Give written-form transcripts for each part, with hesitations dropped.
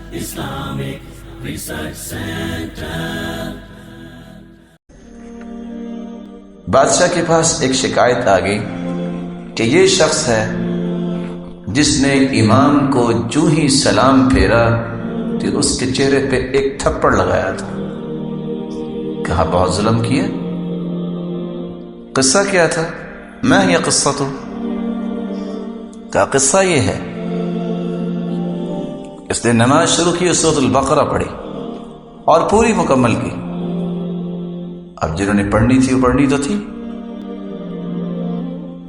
Islamic Research Center. بادشاہ کے پاس ایک شکایت آ گئی کہ یہ شخص ہے جس نے امام کو جو ہی سلام پھیرا تو اس کے چہرے پہ ایک تھپڑ لگایا تھا. کہا بہت ظلم کیا. قصہ کیا تھا؟ ما ہی قصہ تو کہا قصہ یہ ہے، اس نے نماز شروع کی، سورۃ البقرہ پڑھی اور پوری مکمل کی. اب جنہوں نے پڑھنی تھی وہ پڑھنی تو تھی.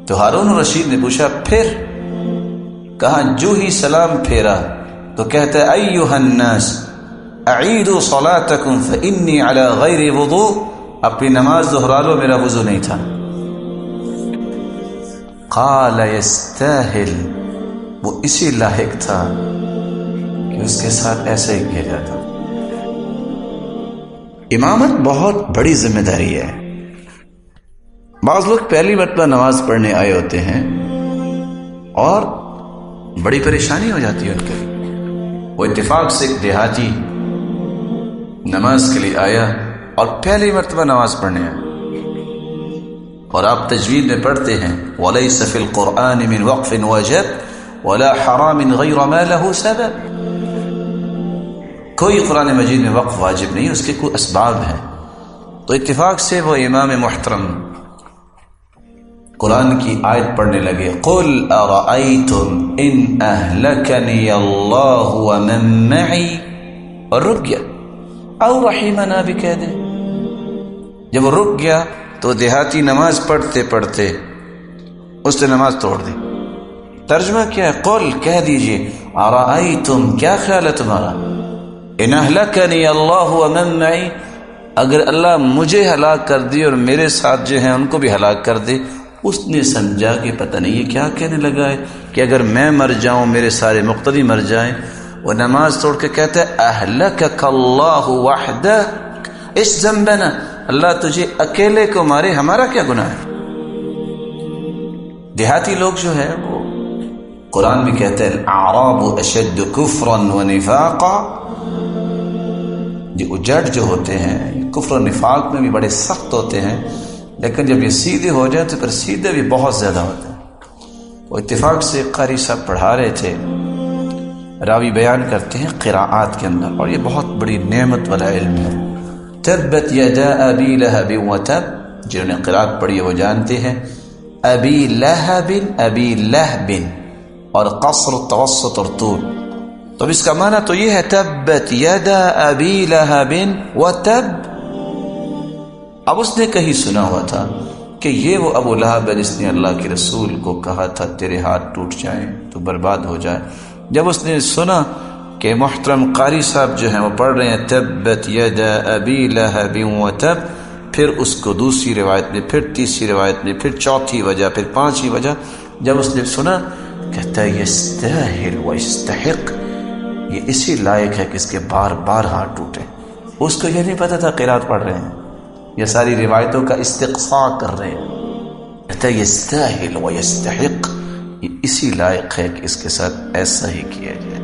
تو ہارون الرشید نے پوچھا پھر؟ کہا جو ہی سلام پھیرا تو کہتا ہے ایھا الناس اعیدوا صلاتکم فانی علی غیر وضوء، اپنی نماز دہرا لو، میرا وضو نہیں تھا. قال یستاہل، وہ اسی لاحق تھا کہ اس کے ساتھ ایسا ہی کیا جاتا. امامت بہت بڑی ذمہ داری ہے. بعض لوگ پہلی مرتبہ نماز پڑھنے آئے ہوتے ہیں اور بڑی پریشانی ہو جاتی ہے ان کے. وہ اتفاق سے ایک دیہاتی نماز کے لیے آیا اور پہلی مرتبہ نماز پڑھنے آیا، اور آپ تجوید میں پڑھتے ہیں وَلَيْسَ فِي الْقُرْآنِ مِنْ وَقْفٍ وَجَبٍ وَلَا حَرَامٍ غَيْرَ مَا لَهُ سَبَبٍ. کوئی قرآن مجید میں وقف واجب نہیں، اس کے کوئی اسباب ہیں. تو اتفاق سے وہ امام محترم قرآن کی آیت پڑھنے لگے. قُلْ أَرَأَيْتُمْ إِنْ أَهْلَكَنِيَ اللَّهُ وَمَن مَّعِي، اور رک گیا. أَوْ رَحِمَنَا بِكَذِبٍ. جب وہ رک گیا تو دیہاتی نماز پڑھتے پڑھتے اس نے نماز توڑ دی. ترجمہ کیا ہے؟ قل، کہہ دیجئے، أَرَأَيْتُمْ، کیا خیال ہے تمہارا، إِنْ أَهْلَكَنِيَ اللَّهُ وَمَن مَّعِي، اگر اللہ مجھے ہلاک کر دی اور میرے ساتھ جو ہیں ان کو بھی ہلاک کر دے. اس نے سمجھا کہ پتہ نہیں یہ کیا کہنے لگا ہے کہ اگر میں مر جاؤں میرے سارے مقتدی مر جائیں. وہ نماز توڑ کے کہتا ہے اہلکک اللہ وحدہ اس ذنبنا، اللہ تجھے اکیلے کو مارے، ہمارا کیا گناہ ہے. دیہاتی لوگ جو ہے وہ قرآن میں کہتے ہیں الاعراب اشد کفرا ونفاقا، یہ اجڑ جو ہوتے ہیں کفر و نفاق میں بھی بڑے سخت ہوتے ہیں، لیکن جب یہ سیدھے ہو جائیں تو پھر سیدھے بھی بہت زیادہ ہوتے ہیں. وہ اتفاق سے قاری صاحب پڑھا رہے تھے، راوی بیان کرتے ہیں قراءات کے اندر، اور یہ بہت بڑی نعمت والا علم ہے. تبت یدا ابی لہب وتب، جنہوں نے قراءت پڑھی ہے وہ جانتے ہیں. ابی لہب، ابی لہب، اور قصر، توسط اور طول. تو اب اس کا معنی تو یہ ہے تبت یدا ابی لہب وتب. اب اس نے کہیں سنا ہوا تھا کہ یہ وہ ابو لہب ہے جس نے اللہ کے رسول کو کہا تھا تیرے ہاتھ ٹوٹ جائیں تو برباد ہو جائے. جب اس نے سنا کہ محترم قاری صاحب جو ہیں وہ پڑھ رہے ہیں تبت یدا ابی لہب وتب، پھر اس کو دوسری روایت میں، پھر تیسری روایت میں، پھر چوتھی وجہ، پھر پانچویں وجہ، جب اس نے سنا کہتا ہے یستاہل و یستحق، یہ اسی لائق ہے کہ اس کے بار بار ہاتھ ٹوٹے. اس کو یہ نہیں پتا تھا قرات پڑھ رہے ہیں، یہ ساری روایتوں کا استقصاء کر رہے ہیں. کہتا ہے یستاہل و یستحق، یہ اسی لائق ہے کہ اس کے ساتھ ایسا ہی کیا جائے.